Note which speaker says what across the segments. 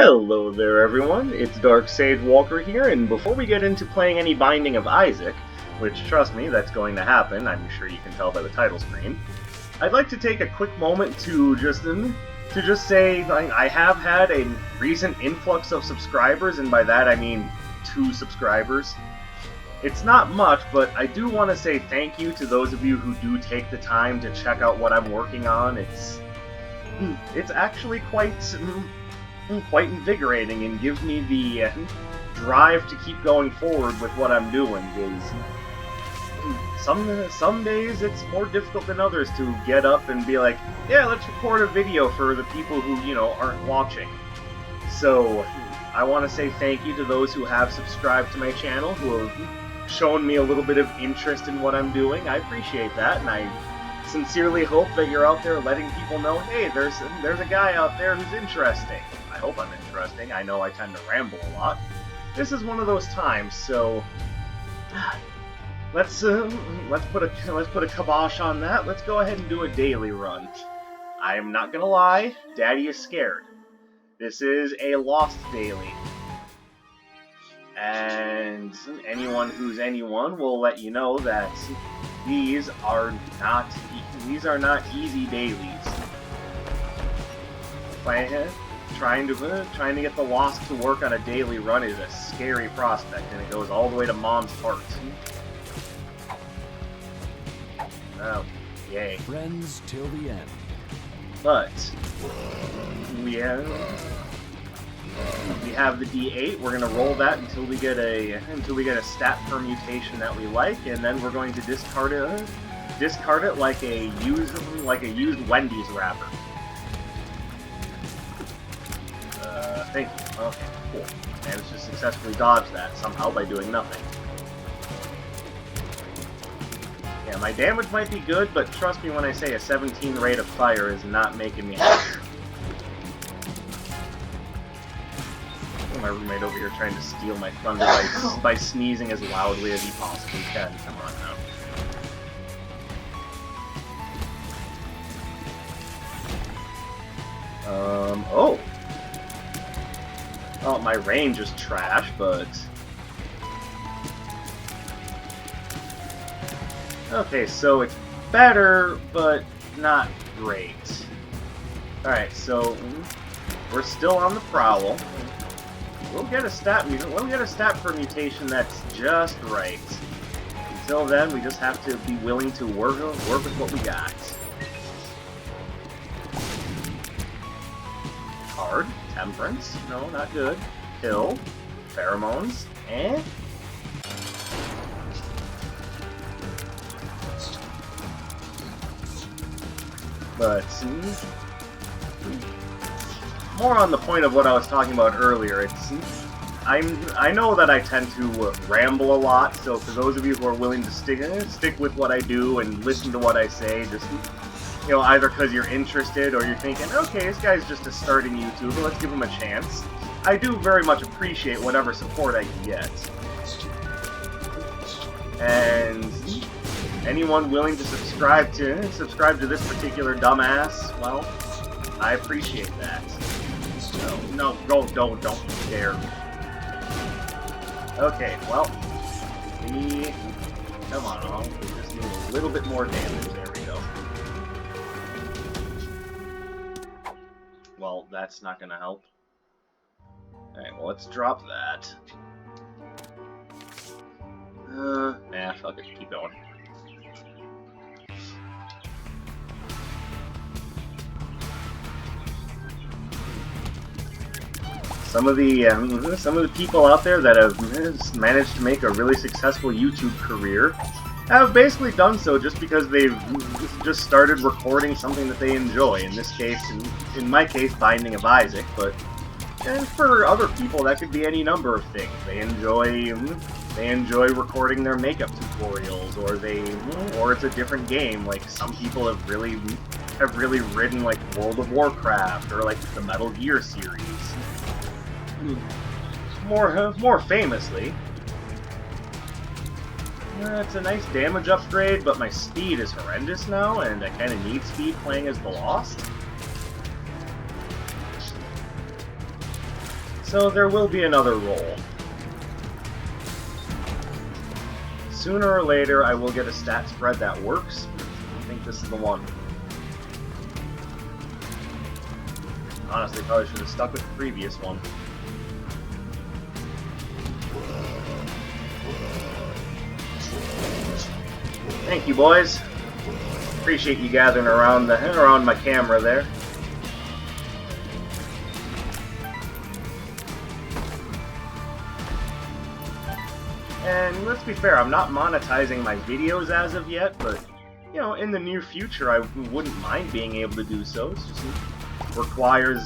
Speaker 1: Hello there everyone, it's Dark Sage Walker here, and before we get into playing any Binding of Isaac, which trust me, that's going to happen, I'm sure you can tell by the title screen, I'd like to take a quick moment to just say I have had a recent influx of subscribers, and by that I mean 2 subscribers. It's not much, but I do want to say thank you to those of you who do take the time to check out what I'm working on. It's actually quite invigorating and gives me the drive to keep going forward with what I'm doing, because some days it's more difficult than others to get up and be like, yeah, let's record a video for the people who, aren't watching. So, I want to say thank you to those who have subscribed to my channel, who have shown me a little bit of interest in what I'm doing. I appreciate that, and I sincerely hope that you're out there letting people know, hey, there's a guy out there who's interesting. I hope I'm interesting. I know I tend to ramble a lot. This is one of those times, so let's put a kibosh on that. Let's go ahead and do a daily run. I am not gonna lie, Daddy is scared. This is a Lost daily, and anyone who's anyone will let you know that these are not easy dailies. Trying to get the Lost to work on a daily run is a scary prospect, and it goes all the way to Mom's heart. Oh, yay.
Speaker 2: Friends till the end.
Speaker 1: But we have the D8. We're gonna roll that until we get a stat permutation that we like, and then we're going to discard it like a used Wendy's wrapper. Thank you. Okay, cool. Managed to successfully dodge that somehow by doing nothing. Yeah, my damage might be good, but trust me when I say a 17 rate of fire is not making me happy. My roommate over here trying to steal my thunder by sneezing as loudly as he possibly can. Come on now. Oh! Oh, my range is trash, but... Okay, so it's better, but not great. Alright, so we're still on the prowl. We'll get a stat permutation that's just right. Until then, we just have to be willing to work with what we got. Hard. Temperance. No, not good. Kill. Pheromones. Eh? But more on the point of what I was talking about earlier, I know that I tend to ramble a lot, so for those of you who are willing to stick with what I do and listen to what I say, just either because you're interested or you're thinking, okay, this guy's just a starting YouTuber, let's give him a chance. I do very much appreciate whatever support I can get. And anyone willing to subscribe to this particular dumbass, well, I appreciate that. No, don't you dare. Okay, well, come on, we just need a little bit more damage. There we go. Well, that's not gonna help. Alright, well, let's drop that. Fuck it, keep going. Some of the people out there that have managed to make a really successful YouTube career have basically done so just because they've just started recording something that they enjoy. In this case, in my case, Binding of Isaac, and for other people that could be any number of things. They enjoy recording their makeup tutorials, or it's a different game. Like some people have really ridden like World of Warcraft or like the Metal Gear series. More famously, it's a nice damage upgrade, but my speed is horrendous now, and I kind of need speed playing as the Lost. So there will be another roll. Sooner or later, I will get a stat spread that works. I think this is the one. Honestly, probably should have stuck with the previous one. Thank you, boys. Appreciate you gathering around my camera there. And let's be fair, I'm not monetizing my videos as of yet, but you know, in the near future, I wouldn't mind being able to do so. It's just requires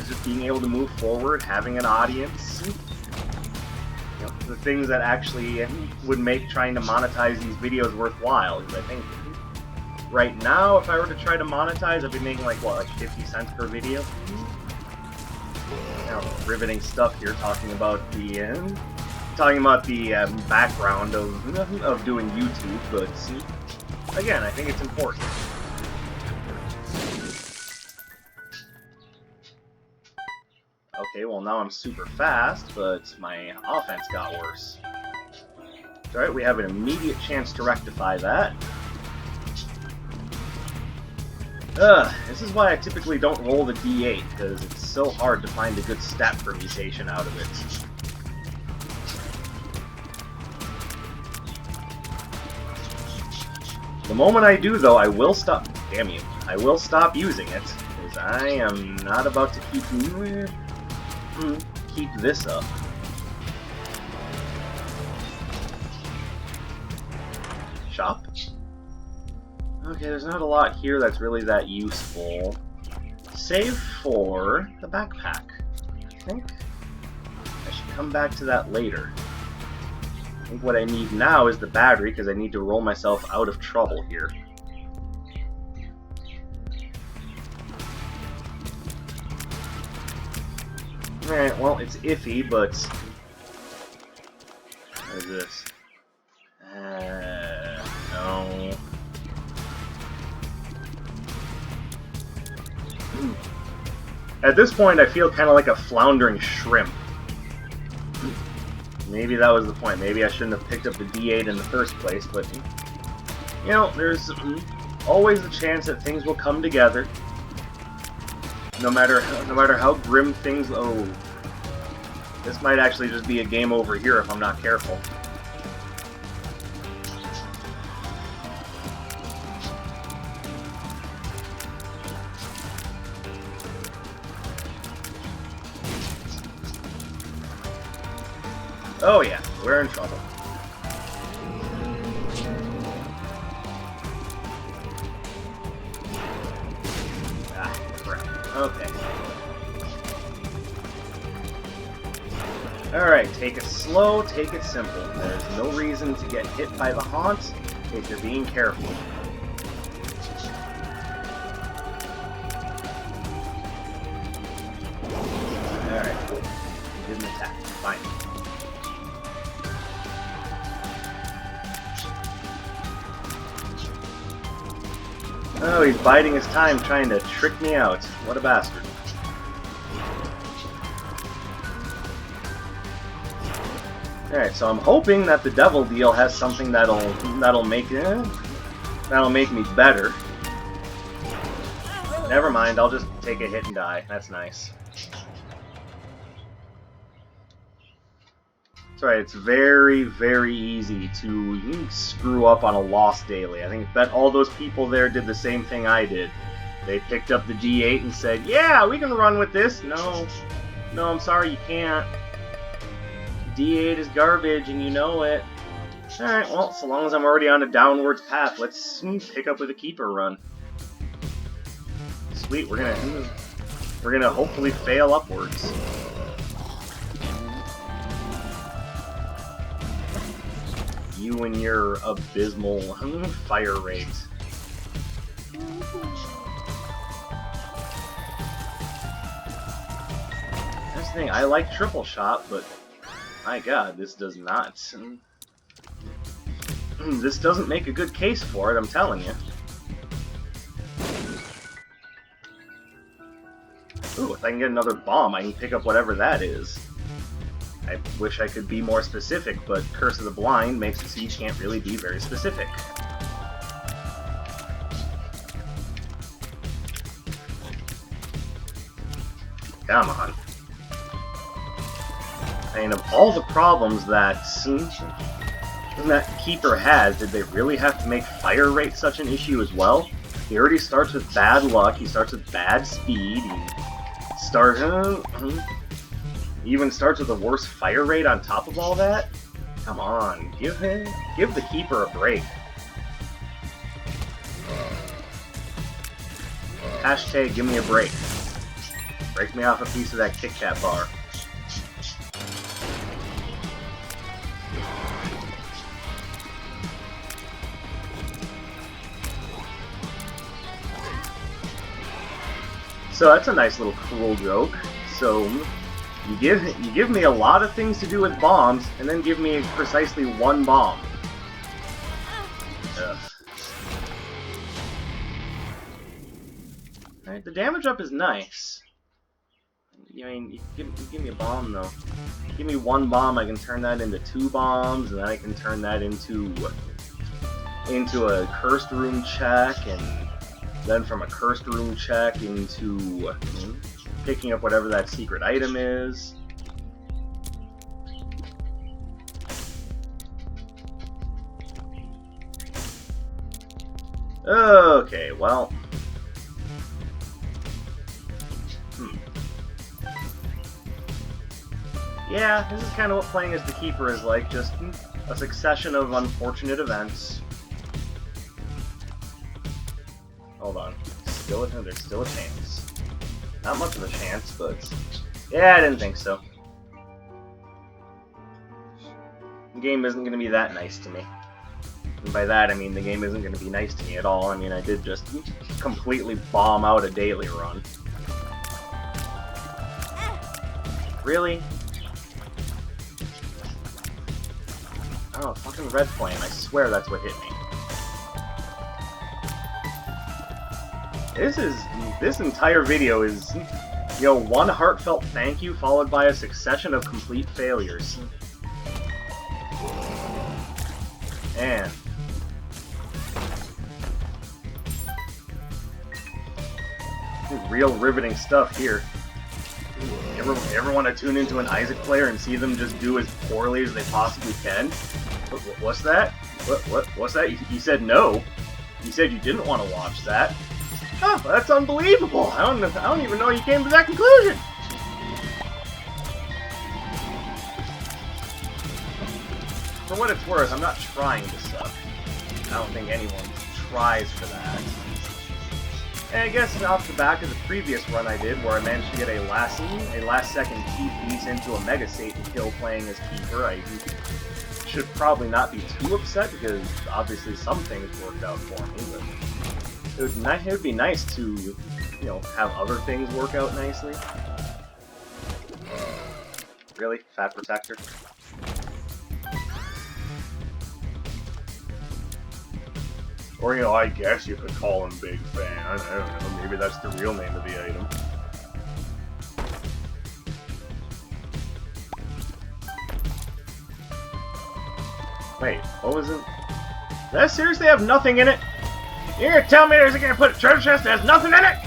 Speaker 1: just being able to move forward, having an audience. You know, the things that actually would make trying to monetize these videos worthwhile. Because I think right now, if I were to try to monetize, I'd be making like what, like 50 cents per video. You know, riveting stuff here, talking about the background of doing YouTube, but again, I think it's important. Okay, well now I'm super fast, but my offense got worse. Alright, we have an immediate chance to rectify that. This is why I typically don't roll the D8, because it's so hard to find a good stat permutation out of it. The moment I do, though, I will stop. Damn you! I will stop using it because I am not about to keep this up. Shop. Okay, there's not a lot here that's really that useful, save for the backpack. I think I should come back to that later. I think what I need now is the battery, because I need to roll myself out of trouble here. Alright, well, it's iffy, but... What is this? No. At this point, I feel kind of like a floundering shrimp. Maybe that was the point. Maybe I shouldn't have picked up the D8 in the first place, but... You know, there's always the chance that things will come together. No matter how grim things... Oh. This might actually just be a game over here if I'm not careful. Oh yeah, we're in trouble. Ah, crap. Okay. Alright, take it slow, take it simple. There's no reason to get hit by the haunt if you're being careful. Alright, cool. He didn't attack. Fine. Oh, he's biding his time trying to trick me out. What a bastard. Alright, so I'm hoping that the devil deal has something that'll make me better. Never mind, I'll just take a hit and die. That's nice. That's right, it's very, very easy to screw up on a lost daily. I bet all those people there did the same thing I did. They picked up the D8 and said, yeah, we can run with this. No, I'm sorry, you can't. D8 is garbage, and you know it. Alright, well, so long as I'm already on a downwards path, let's pick up with a keeper run. Sweet, we're gonna hopefully fail upwards. You and your abysmal fire rate. That's the thing, I like triple shot, but my god, this does not. This doesn't make a good case for it, I'm telling you. Ooh, if I can get another bomb, I can pick up whatever that is. I wish I could be more specific, but Curse of the Blind makes it so you can't really be very specific. Come on. I mean, of all the problems that Keeper has, did they really have to make fire rate such an issue as well? He already starts with bad luck, he starts with bad speed, he even starts with a worse fire rate on top of all that? Come on, give the Keeper a break. Hashtag give me a break. Break me off a piece of that Kit Kat bar. So that's a nice little cruel joke. So you give me a lot of things to do with bombs, and then give me precisely one bomb. Ugh. Alright, the damage up is nice. I mean, you give me a bomb though. Give me one bomb, I can turn that into 2 bombs, and then I can turn that into a cursed room check, and then from a cursed room check into picking up whatever that secret item is. Okay, well. Yeah, this is kind of what playing as the Keeper is like, just a succession of unfortunate events. Hold on. There's still a chance. Not much of a chance, but... yeah, I didn't think so. The game isn't going to be that nice to me. And by that, I mean the game isn't going to be nice to me at all. I mean, I did just completely bomb out a daily run. Really? Oh, fucking red flame. I swear that's what hit me. This entire video is, one heartfelt thank you followed by a succession of complete failures. And real riveting stuff here. You ever want to tune into an Isaac player and see them just do as poorly as they possibly can? What's that? What's that? You said no. You said you didn't want to watch that. Oh, that's unbelievable! I don't even know you came to that conclusion! For what it's worth, I'm not trying to suck. I don't think anyone tries for that. And I guess off the back of the previous run I did, where I managed to get a last-second key piece into a Mega Satan kill playing as Keeper, I should probably not be too upset, because obviously some things worked out for me, but it would be nice to, have other things work out nicely. Really? Fat Protector? Or, I guess you could call him Big Fan. I don't know, maybe that's the real name of the item. Wait, what was it? Does that seriously have nothing in it? You're gonna tell me there's gonna put a treasure chest that has nothing in it?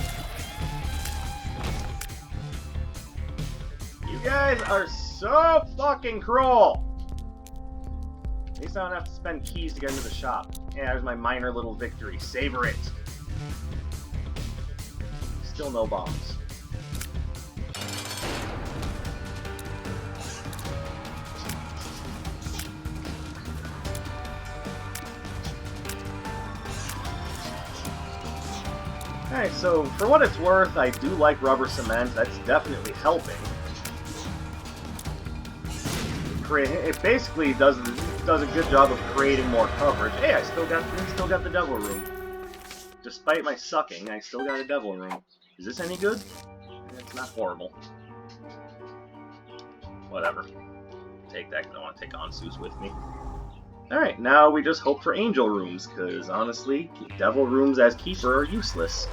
Speaker 1: You guys are so fucking cruel! At least I don't have to spend keys to get into the shop. Yeah, there's my minor little victory. Savor it! Still no bombs. Alright, so for what it's worth, I do like rubber cement. That's definitely helping. It basically does a good job of creating more coverage. Hey, I still got the devil room. Despite my sucking, I still got a devil room. Is this any good? It's not horrible. Whatever. Take that because I want to take Ansus with me. Alright, now we just hope for angel rooms, because honestly, devil rooms as Keeper are useless.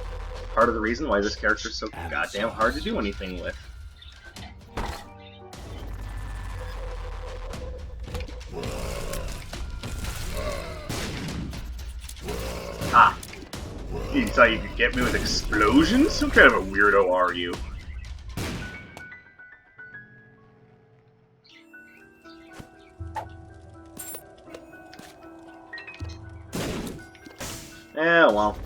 Speaker 1: part of the reason why this character is so goddamn hard to do anything with. Ah! You thought you could get me with explosions? What kind of a weirdo are you? Eh, well.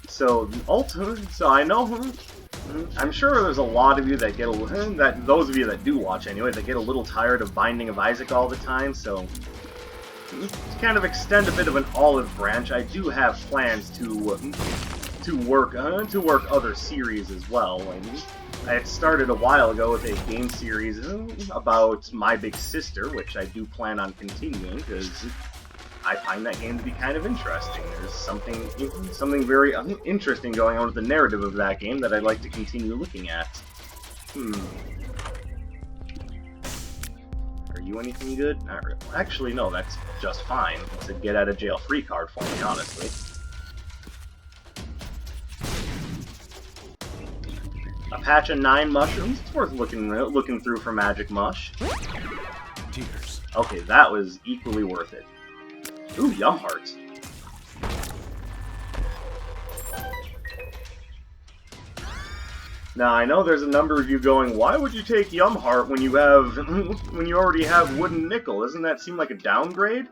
Speaker 1: So I know, I'm sure there's a lot of you that get those of you that do watch anyway, that get a little tired of Binding of Isaac all the time. So to kind of extend a bit of an olive branch, I do have plans to work other series as well. I had started a while ago with a game series about my big sister, which I do plan on continuing because I find that game to be kind of interesting. There's something very interesting going on with the narrative of that game that I'd like to continue looking at. Are you anything good? Not really. Actually, no, that's just fine. It's a get-out-of-jail-free card for me, honestly. A patch of 9 mushrooms. It's worth looking through for magic mush.
Speaker 2: Tears.
Speaker 1: Okay, that was equally worth it. Ooh, Yum Hearts. Now I know there's a number of you going, why would you take Yum Heart when you already have Wooden Nickel? Doesn't that seem like a downgrade?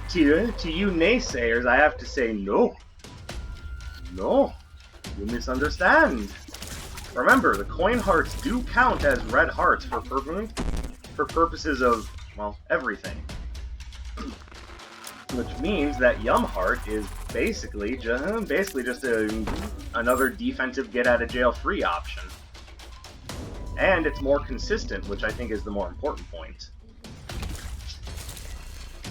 Speaker 1: To you naysayers, I have to say no. No, you misunderstand. Remember, the coin hearts do count as red hearts for purposes of, well, everything. Which means that Yum Heart is basically just another defensive get-out-of-jail-free option. And it's more consistent, which I think is the more important point.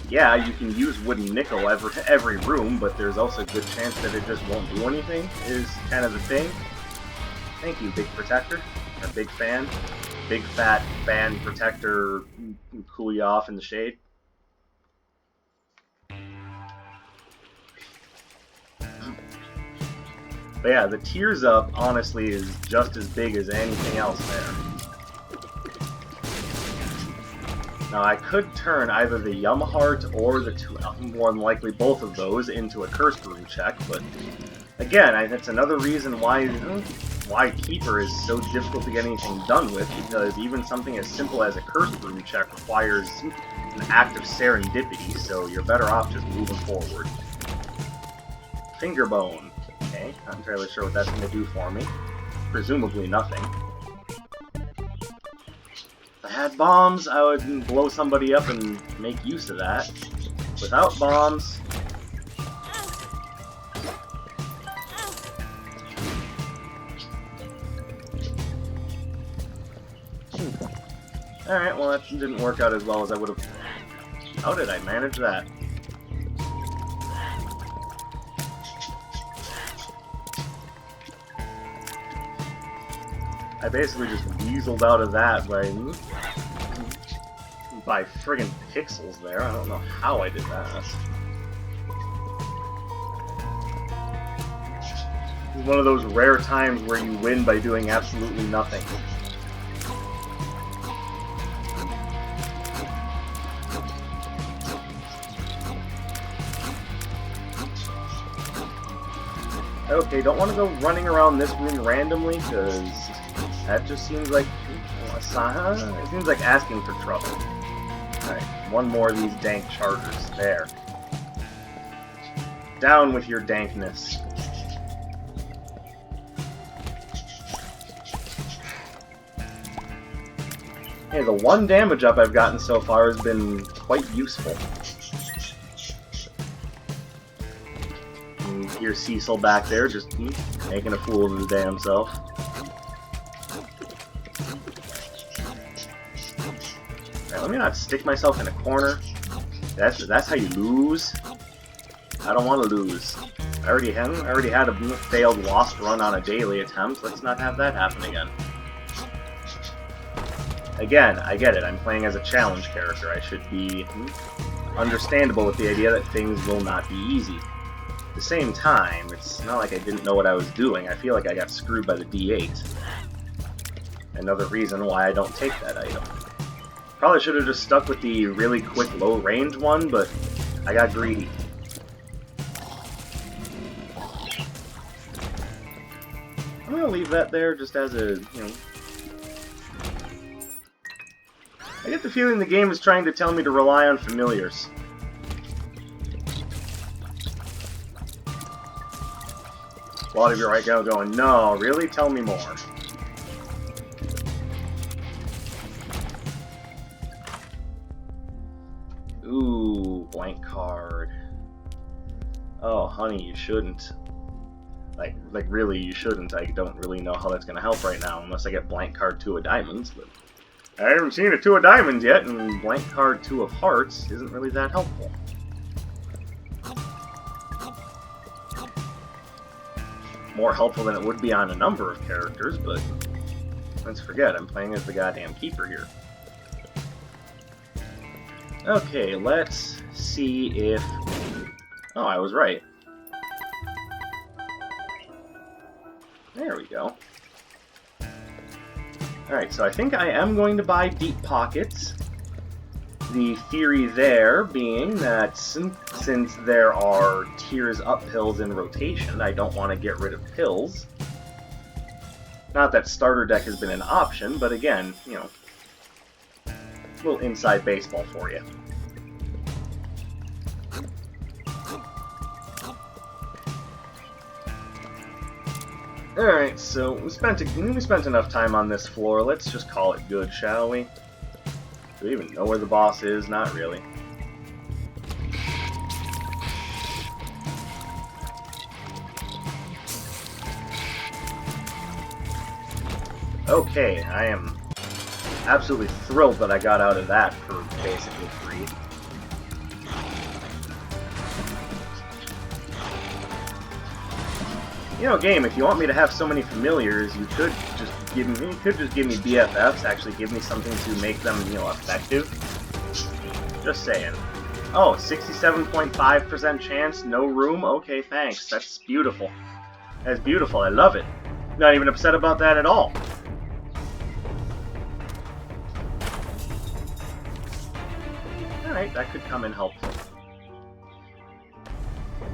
Speaker 1: Yeah, you can use Wooden Nickel every room, but there's also a good chance that it just won't do anything, is kind of the thing. Thank you, Big Protector. A big fan. Big fat fan protector, cool you off in the shade. But yeah, the Tears Up, honestly, is just as big as anything else there. Now, I could turn either the Yum Heart or more than likely both of those into a Cursed Room check, but again, that's another reason why Keeper is so difficult to get anything done with, because even something as simple as a Cursed Room check requires an act of serendipity, so you're better off just moving forward. Finger Bone. Okay, not entirely sure what that's going to do for me. Presumably nothing. If I had bombs, I would blow somebody up and make use of that. Without bombs... Alright, well that didn't work out as well as I would have... How did I manage that? I basically just weaseled out of that by friggin' pixels there. I don't know how I did that. It's one of those rare times where you win by doing absolutely nothing. Okay, don't want to go running around this room randomly, because that just seems like it seems like asking for trouble. Alright, one more of these dank chargers. There. Down with your dankness. Hey, the one damage up I've gotten so far has been quite useful. Here's Cecil back there, just making a fool of his damn self. Alright, let me not stick myself in a corner. That's how you lose. I don't want to lose. I already had a failed Lost run on a daily attempt. Let's not have that happen again. Again, I get it. I'm playing as a challenge character. I should be understandable with the idea that things will not be easy. At the same time, it's not like I didn't know what I was doing. I feel like I got screwed by the D8. Another reason why I don't take that item. Probably should have just stuck with the really quick low-range one, but I got greedy. I'm gonna leave that there just as a, I get the feeling the game is trying to tell me to rely on familiars. A lot of you are right now going, no, really? Tell me more. Ooh, blank card. Oh, honey, you shouldn't. Like really, you shouldn't. I don't really know how that's gonna help right now, unless I get blank card 2 of diamonds, but I haven't seen a 2 of diamonds yet, and blank card 2 of hearts isn't really that helpful. More helpful than it would be on a number of characters, but let's forget, I'm playing as the goddamn keeper here. Okay, let's see if... Oh, I was right. There we go. Alright, so I think I am going to buy Deep Pockets. The theory there being that since there are tiers up pills in rotation, I don't want to get rid of pills. Not that starter deck has been an option, but again, a little inside baseball for you. Alright, so we spent enough time on this floor. Let's just call it good, shall we? Do we even know where the boss is? Not really. Okay, I am absolutely thrilled that I got out of that for basically free. Game, if you want me to have so many familiars, you could just give me BFFs, actually give me something to make them, effective. Just saying. Oh, 67.5% chance, no room? Okay, thanks. That's beautiful. That's beautiful, I love it. Not even upset about that at all. Alright, that could come in helpful.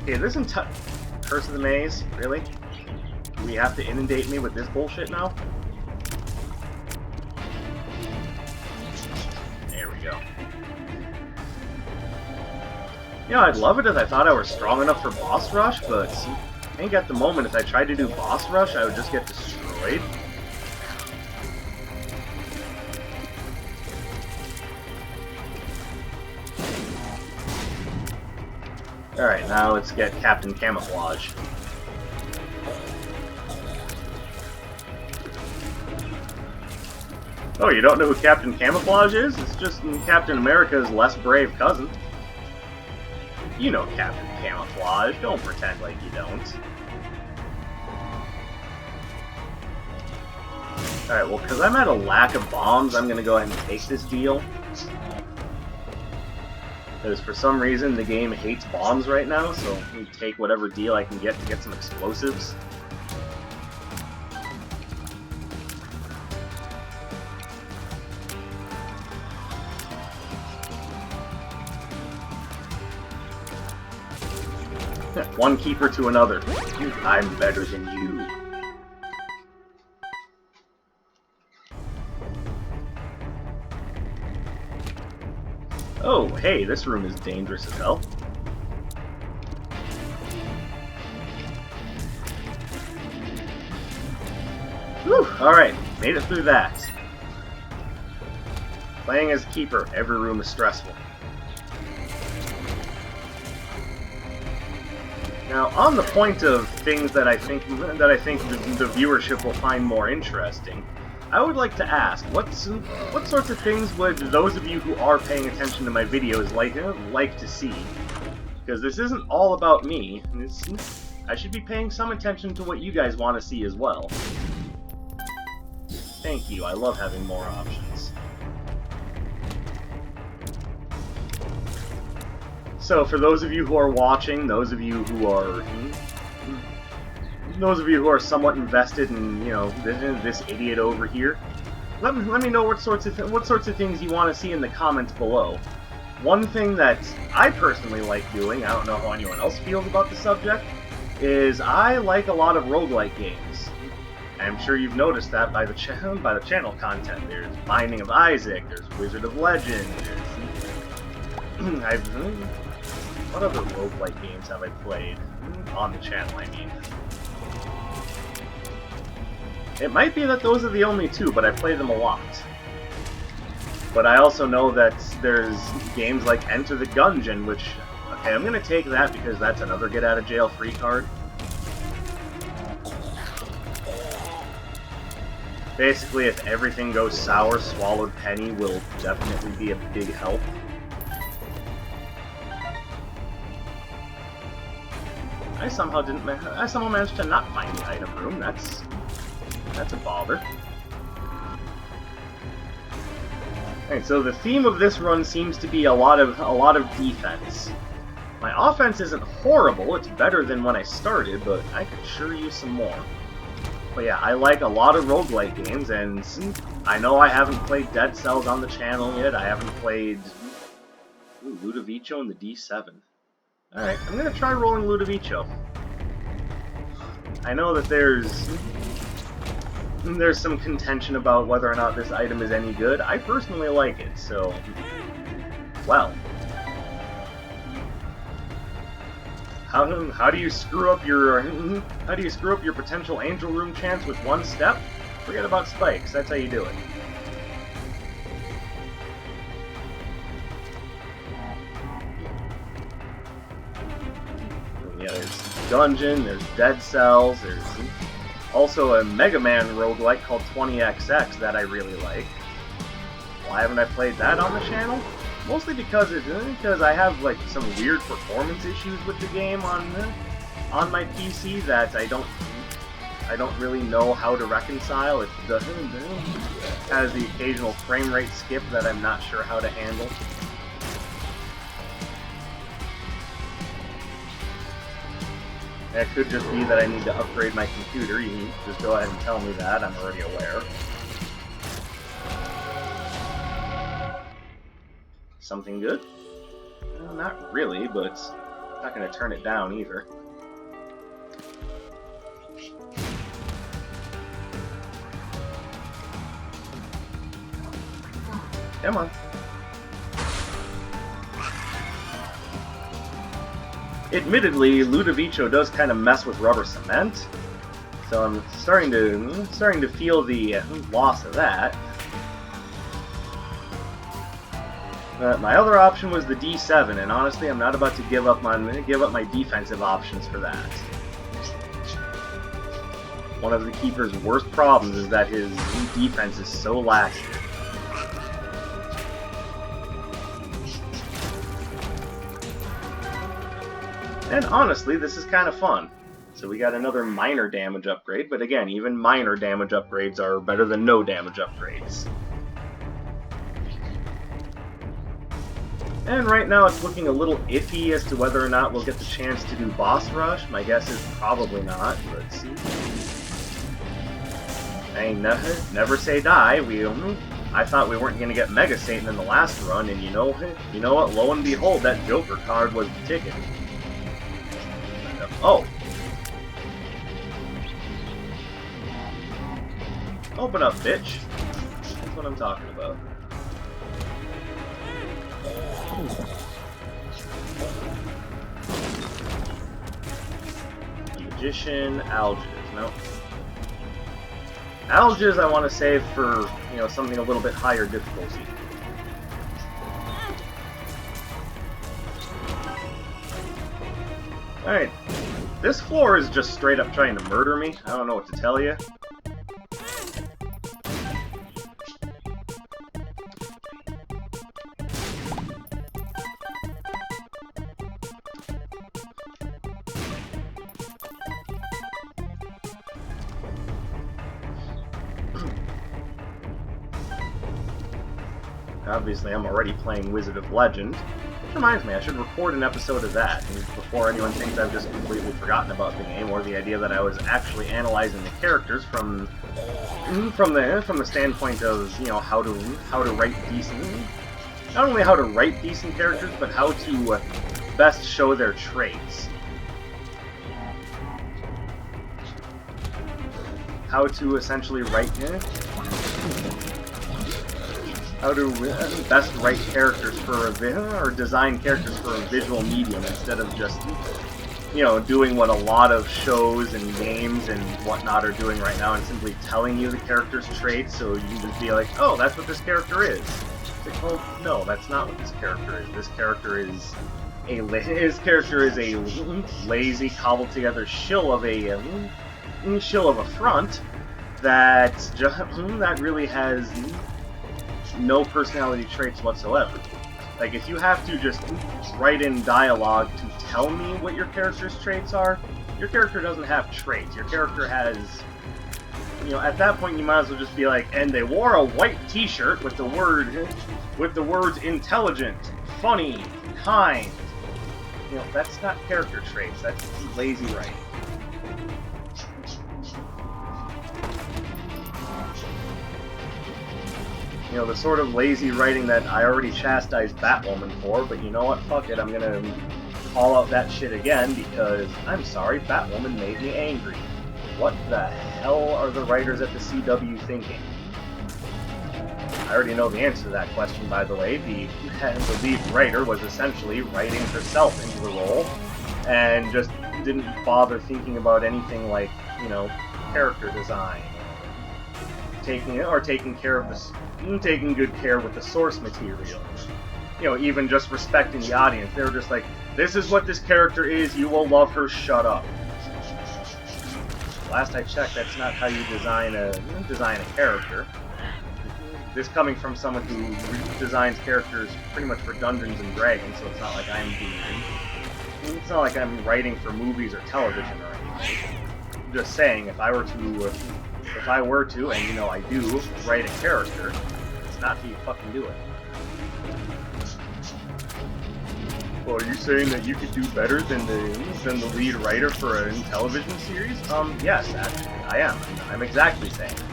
Speaker 1: Okay, this entire... Curse of the Maze? Really? Do we have to inundate me with this bullshit now? There we go. I'd love it if I thought I were strong enough for boss rush, but I think at the moment if I tried to do boss rush, I would just get destroyed. Alright, now let's get Captain Camouflage. Oh, you don't know who Captain Camouflage is? It's just Captain America's less brave cousin. You know Captain Camouflage, don't pretend like you don't. Alright, well, because I'm at a lack of bombs, I'm going to go ahead and take this deal. Because for some reason the game hates bombs right now, so I'm going to take whatever deal I can get to get some explosives. One keeper to another. I'm better than you. Oh, hey, this room is dangerous as hell. Whew, alright, made it through that. Playing as Keeper, every room is stressful. Now, on the point of things that I think the viewership will find more interesting, I would like to ask, what sorts of things would those of you who are paying attention to my videos like to see? Because this isn't all about me. I should be paying some attention to what you guys want to see as well. Thank you, I love having more options. So for those of you who are watching, those of you who are somewhat invested in, you know, this idiot over here, let me know what sorts of things you want to see in the comments below. One thing that I personally like doing, I don't know how anyone else feels about the subject, is I like a lot of roguelike games. I'm sure you've noticed that by the channel content. There's Binding of Isaac, there's Wizard of Legend, there's what other roguelike games have I played on the channel, I mean. It might be that those are the only two, but I play them a lot. But I also know that there's games like Enter the Gungeon, which, okay, I'm gonna take that because that's another get-out-of-jail-free card. Basically, if everything goes sour, Swallowed Penny will definitely be a big help. I somehow managed to not find the item room. That's a bother. Alright, so the theme of this run seems to be a lot of defense. My offense isn't horrible, it's better than when I started, but I could sure use some more. But yeah, I like a lot of roguelike games, and I know I haven't played Dead Cells on the channel yet. I haven't played Ludovico and the D7. Alright, I'm gonna try rolling Ludovico. I know that there's some contention about whether or not this item is any good. I personally like it, so well. How do you screw up your potential angel room chance with one step? Forget about spikes. That's how you do it. Yeah, there's Dungeon, there's Dead Cells, there's also a Mega Man roguelike called 20XX that I really like. Why haven't I played that on the channel? Mostly because I have like some weird performance issues with the game on my PC that I don't really know how to reconcile. It has the occasional frame rate skip that I'm not sure how to handle. It could just be that I need to upgrade my computer. You can just go ahead and tell me that. I'm already aware. Something good? Well, not really, but I'm not going to turn it down either. Come on. Admittedly, Ludovico does kind of mess with rubber cement, so I'm starting to feel the loss of that. My other option was the D7, and honestly, I'm not about to give up my defensive options for that. One of the Keeper's worst problems is that his defense is so lacking. And honestly, this is kind of fun. So we got another minor damage upgrade, but again, even minor damage upgrades are better than no damage upgrades. And right now it's looking a little iffy as to whether or not we'll get the chance to do boss rush. My guess is probably not. Let's see. I never say die. I thought we weren't going to get Mega Satan in the last run, and you know what? Lo and behold, that Joker card was the ticket. Oh. Open up, bitch. That's what I'm talking about. Magician, Algiz. Nope. Algiz I want to save for, something a little bit higher difficulty. Alright. This floor is just straight up trying to murder me. I don't know what to tell you. Obviously, I'm already playing Wizard of Legend. Reminds me, I should record an episode of that before anyone thinks I've just completely forgotten about the game, or the idea that I was actually analyzing the characters from the standpoint of, you know, how to write decent, not only how to write decent characters, but how to best show their traits. How to essentially write, how to best write characters for or design characters for a visual medium instead of just, you know, doing what a lot of shows and games and whatnot are doing right now and simply telling you the character's traits so you can just be like, oh, that's what this character is. It's like, well, no, that's not what this character is. This character is a lazy, cobbled together shill of a front that really has no personality traits whatsoever. Like, if you have to just write in dialogue to tell me what your character's traits are, your character doesn't have traits. Your character has, you know, at that point you might as well just be like, and they wore a white t-shirt with the words intelligent, funny, kind. You know, that's not character traits, that's lazy writing. You know, the sort of lazy writing that I already chastised Batwoman for, but you know what, fuck it, I'm gonna call out that shit again because, I'm sorry, Batwoman made me angry. What the hell are the writers at the CW thinking? I already know the answer to that question, by the way. The lead writer was essentially writing herself into the role, and just didn't bother thinking about anything like, you know, character design, taking good care with the source material. You know, even just respecting the audience. They were just like, this is what this character is, you will love her, shut up. Last I checked, that's not how you design a character. This coming from someone who designs characters pretty much for Dungeons and Dragons, so it's not like I'm writing for movies or television or anything. I'm just saying, if I were to, and you know I do, write a character, it's not how you fucking do it. Well, are you saying that you could do better than the lead writer for a television series? Yes, actually, I am. I'm exactly saying that.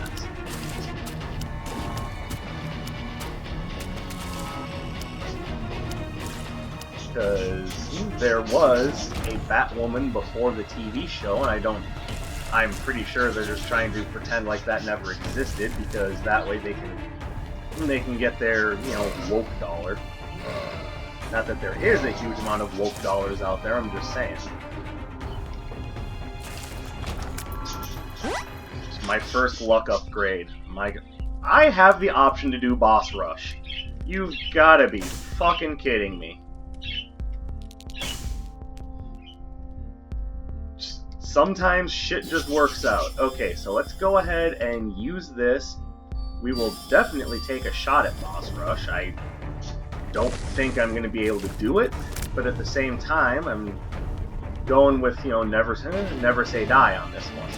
Speaker 1: Because there was a Batwoman before the TV show, and I'm pretty sure they're just trying to pretend like that never existed, because that way they can get their, you know, woke dollar. Not that there is a huge amount of woke dollars out there, I'm just saying. It's my first luck upgrade. I have the option to do boss rush. You've gotta be fucking kidding me. Sometimes shit just works out. Okay, so let's go ahead and use this. We will definitely take a shot at boss rush. I don't think I'm going to be able to do it, but at the same time, I'm going with, you know, never say die on this one.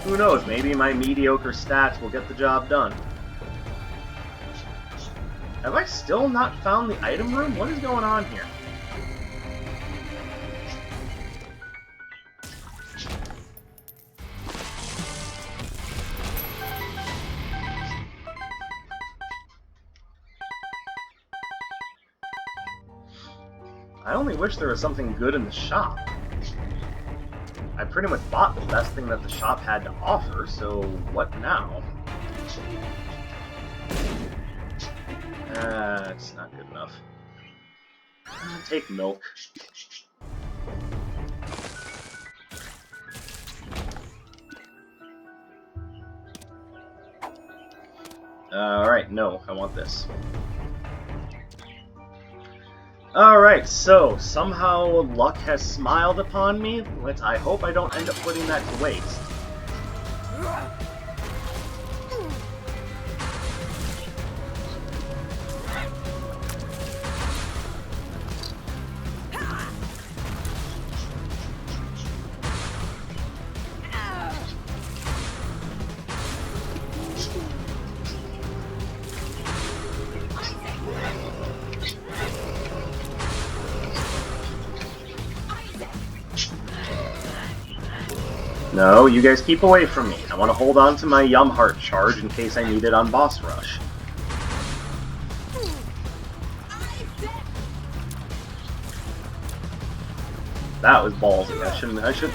Speaker 1: Who knows, maybe my mediocre stats will get the job done. Have I still not found the item room? What is going on here? I only wish there was something good in the shop. I pretty much bought the best thing that the shop had to offer, so what now? It's not good enough. Take milk. Alright, no, I want this. Alright, so, somehow luck has smiled upon me. I hope I don't end up putting that to waste. No, you guys keep away from me. I want to hold on to my Yum Heart charge in case I need it on boss rush. That was ballsy. I should...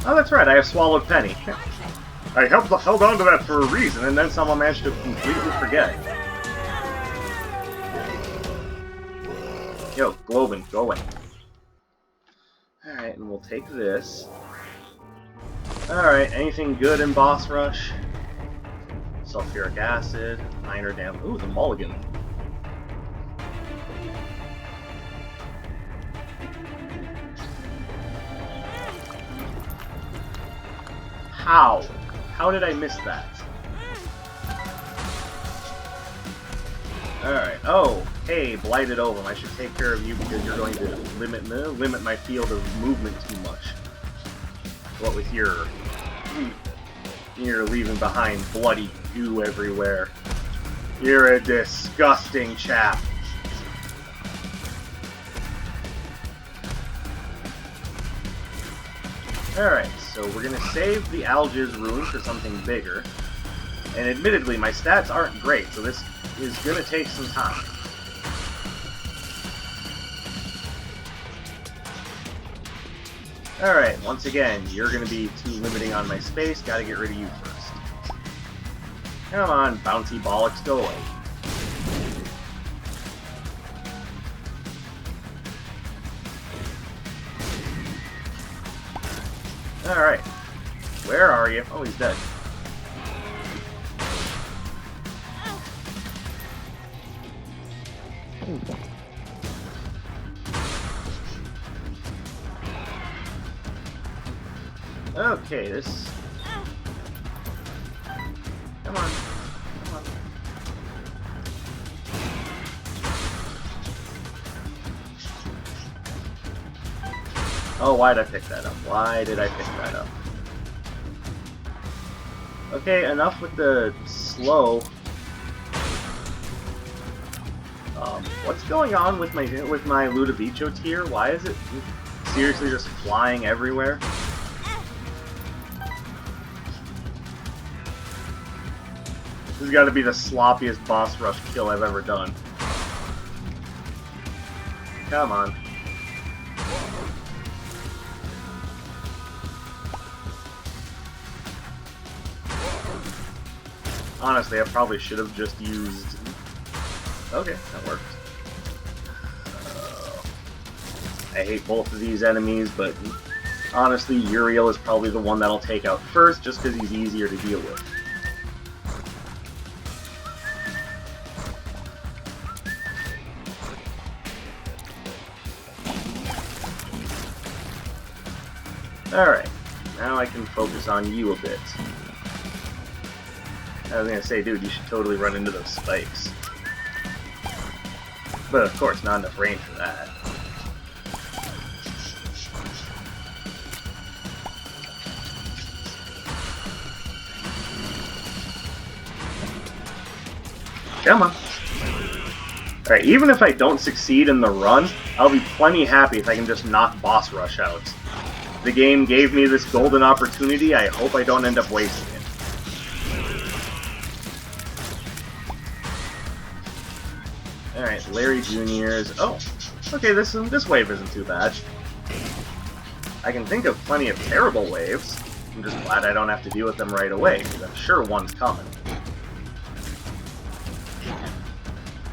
Speaker 1: Oh, that's right, I have swallowed Penny. I held on to that for a reason, and then someone managed to completely forget. Yo, Globin, go away. Alright, and we'll take this. Alright, anything good in boss rush? Sulfuric acid, minor damage. Ooh, the mulligan. How? How did I miss that? Alright. Oh, hey, Blighted Ovum. I should take care of you because you're going to limit my field of movement too much. What with your... You're leaving behind bloody goo everywhere. You're a disgusting chap. Alright, so we're gonna save the Algiz rune for something bigger. And admittedly, my stats aren't great, so this is gonna take some time. Alright, once again, you're gonna be too limiting on my space, gotta get rid of you first. Come on, bouncy bollocks, go away. Alright. Where are you? Oh, he's dead. Okay, this... Come on. Come on. Oh, why did I pick that up? Why did I pick that up? Okay, enough with the slow. What's going on with my Ludovico tier? Why is it seriously just flying everywhere? This has got to be the sloppiest boss rush kill I've ever done. Come on. Honestly, I probably should have just used... Okay, that worked. I hate both of these enemies, but honestly, Uriel is probably the one that I'll take out first, just because he's easier to deal with. Alright, now I can focus on you a bit. I was gonna say, dude, you should totally run into those spikes. But of course, not enough range for that. Come on. Alright, even if I don't succeed in the run, I'll be plenty happy if I can just knock boss rush out. The game gave me this golden opportunity, I hope I don't end up wasting it. Alright, Larry Jr.'s... Oh, okay, this wave isn't too bad. I can think of plenty of terrible waves. I'm just glad I don't have to deal with them right away, because I'm sure one's coming.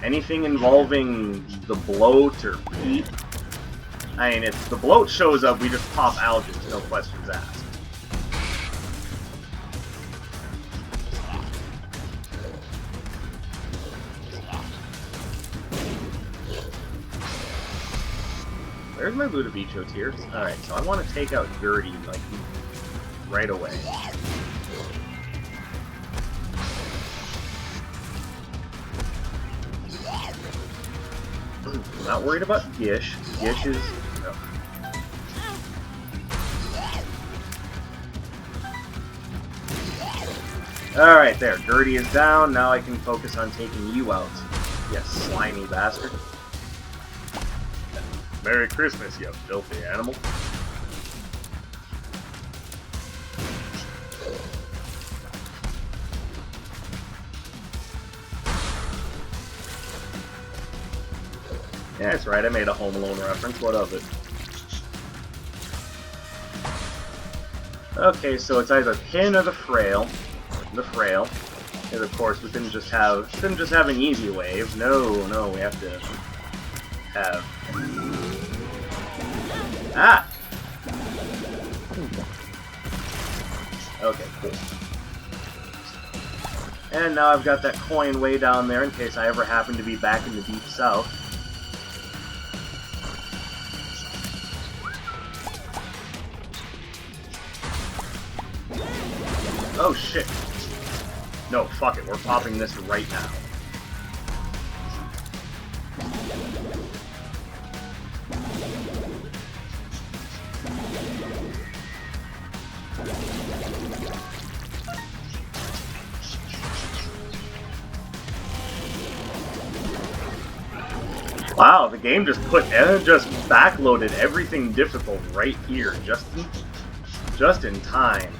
Speaker 1: Anything involving the bloat or Pete? I mean, if the bloat shows up, we just pop Algiz, no questions asked. Where's my Ludovico tier? Alright, so I want to take out Gertie, like, right away. I'm not worried about Gish. Gish is... No. Alright, there. Gertie is down. Now I can focus on taking you out. Yes, slimy bastard. Merry Christmas, you filthy animal. Yeah, that's right, I made a Home Alone reference. What of it? Okay, so it's either Pin or the Frail. The Frail. And of course, we couldn't just have an easy wave. No, no, we have to have. Ah! Okay, cool. And now I've got that coin way down there in case I ever happen to be back in the Deep South. Oh shit. No, fuck it, we're popping this right now. Wow, the game just backloaded everything difficult right here, just in time.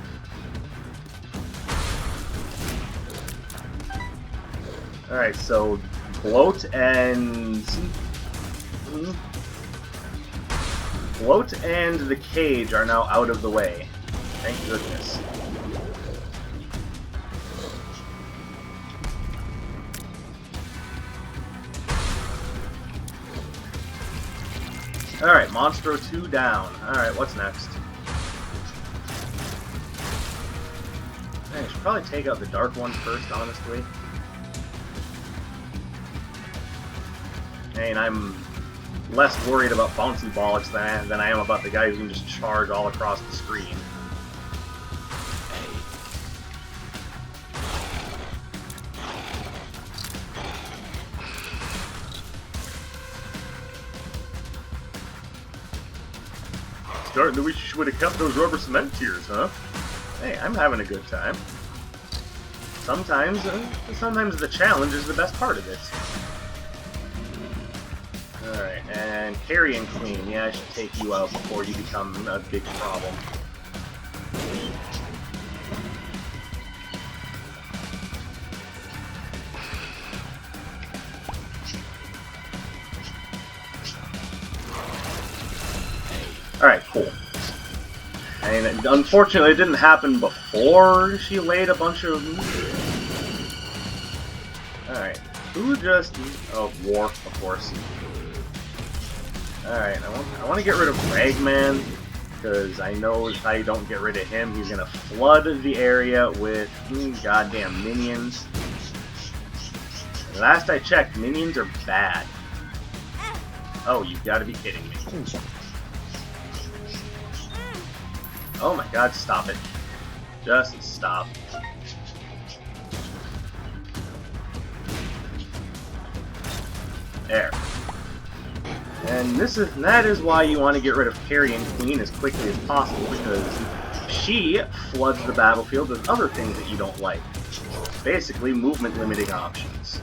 Speaker 1: Alright, so Bloat and the cage are now out of the way. Thank goodness. Alright, Monstro 2 down. Alright, what's next? I should probably take out the dark ones first, honestly. And I'm less worried about bouncy bollocks than I am about the guy who can just charge all across the screen. Starting to wish you would have kept those rubber cement tears, huh? Hey, I'm having a good time. Sometimes the challenge is the best part of it. Alright, and Carry and Clean. Yeah, I should take you out before you become a big problem. Alright, cool. And unfortunately, it didn't happen before she laid a bunch of... Alright, who just... Oh, War, of course. Alright, I want to get rid of Ragman, because I know if I don't get rid of him, he's going to flood the area with goddamn minions. Last I checked, minions are bad. Oh, you've got to be kidding me. Oh my god, stop it. Just stop. There. And that is why you want to get rid of Carry and Queen as quickly as possible, because she floods the battlefield with other things that you don't like. Basically, movement limiting options.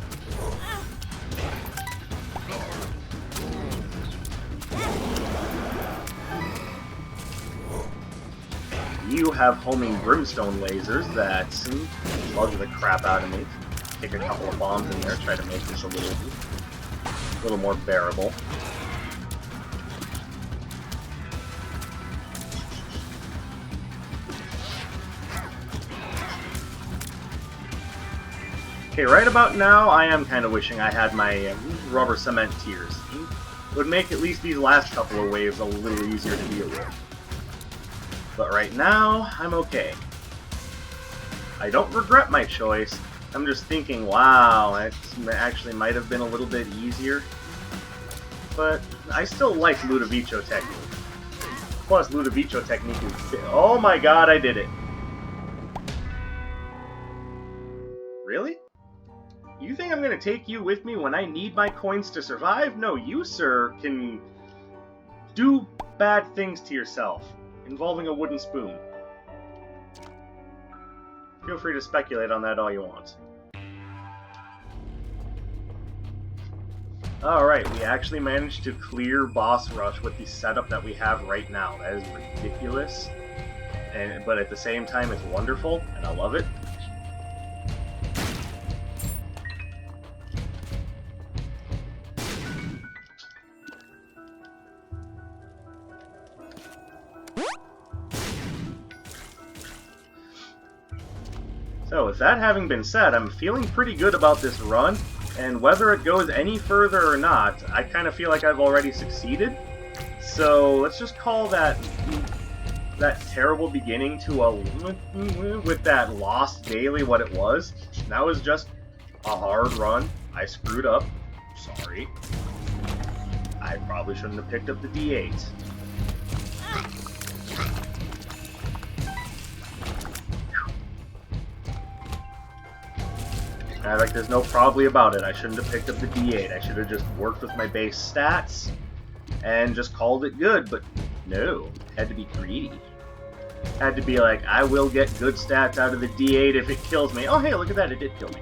Speaker 1: You have homing brimstone lasers that bug the crap out of me. Take a couple of bombs in there, try to make this a little more bearable. Okay, right about now, I am kind of wishing I had my rubber cement tears. It would make at least these last couple of waves a little easier to deal with. But right now, I'm okay. I don't regret my choice. I'm just thinking, wow, it actually might have been a little bit easier. But I still like Ludovico technique. Plus, Ludovico technique is... Oh my god, I did it! Really? You think I'm gonna take you with me when I need my coins to survive? No, you, sir, can do bad things to yourself, involving a wooden spoon. Feel free to speculate on that all you want. Alright, we actually managed to clear Boss Rush with the setup that we have right now. That is ridiculous. But at the same time, it's wonderful, and I love it. So with that having been said, I'm feeling pretty good about this run, and whether it goes any further or not, I kind of feel like I've already succeeded. So let's just call that terrible beginning to with that lost daily what it was. That was just a hard run. I screwed up. Sorry. I probably shouldn't have picked up the D8. Like, there's no probably about it. I shouldn't have picked up the D8. I should have just worked with my base stats and just called it good, but no. Had to be greedy. Had to be like, I will get good stats out of the D8 if it kills me. Oh, hey, look at that. It did kill me.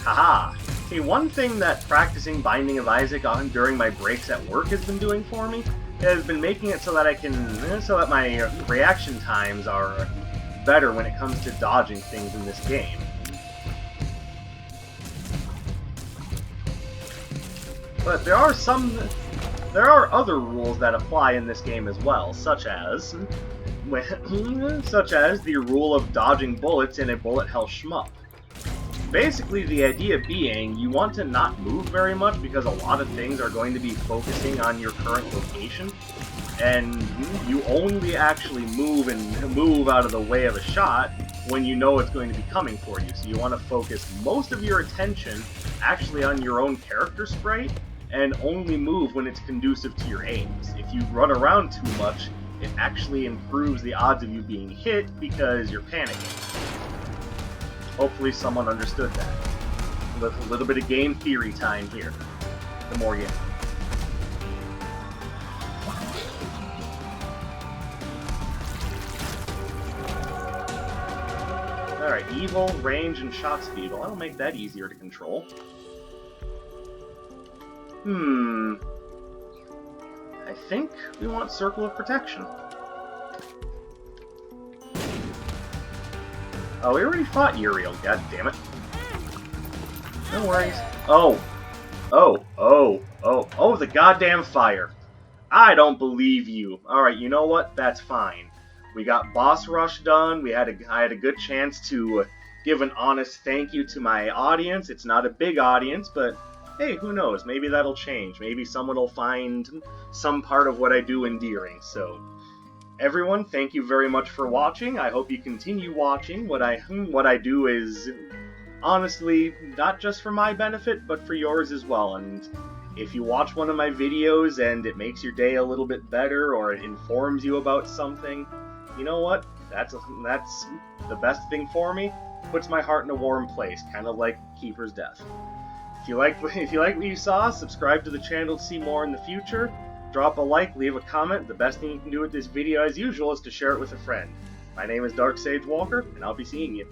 Speaker 1: Haha. See, one thing that practicing Binding of Isaac on during my breaks at work has been doing for me has been making it so that so that my reaction times are better when it comes to dodging things in this game. But there are other rules that apply in this game as well, such as the rule of dodging bullets in a bullet hell shmup. Basically, the idea being, you want to not move very much because a lot of things are going to be focusing on your current location, and you only actually move out of the way of a shot when you know it's going to be coming for you. So you want to focus most of your attention actually on your own character sprite, and only move when it's conducive to your aims. If you run around too much, it actually improves the odds of you being hit because you're panicking. Hopefully someone understood that. A little bit of game theory time here. The more game. Alright, evil, range, and shot speed. Well, that'll make that easier to control. I think we want Circle of Protection. Oh, we already fought Uriel, god damn it. No worries. Oh, the goddamn fire. I don't believe you. Alright, you know what? That's fine. We got Boss Rush done. I had a good chance to give an honest thank you to my audience. It's not a big audience, but hey, who knows? Maybe that'll change. Maybe someone will find some part of what I do endearing. So, everyone, thank you very much for watching. I hope you continue watching. What I do is honestly not just for my benefit, but for yours as well. And if you watch one of my videos and it makes your day a little bit better, or it informs you about something, you know what? That's the best thing for me. Puts my heart in a warm place, kind of like Keeper's death. If you like what you saw, subscribe to the channel to see more in the future. Drop a like, leave a comment. The best thing you can do with this video, as usual, is to share it with a friend. My name is Dark Sage Walker, and I'll be seeing you.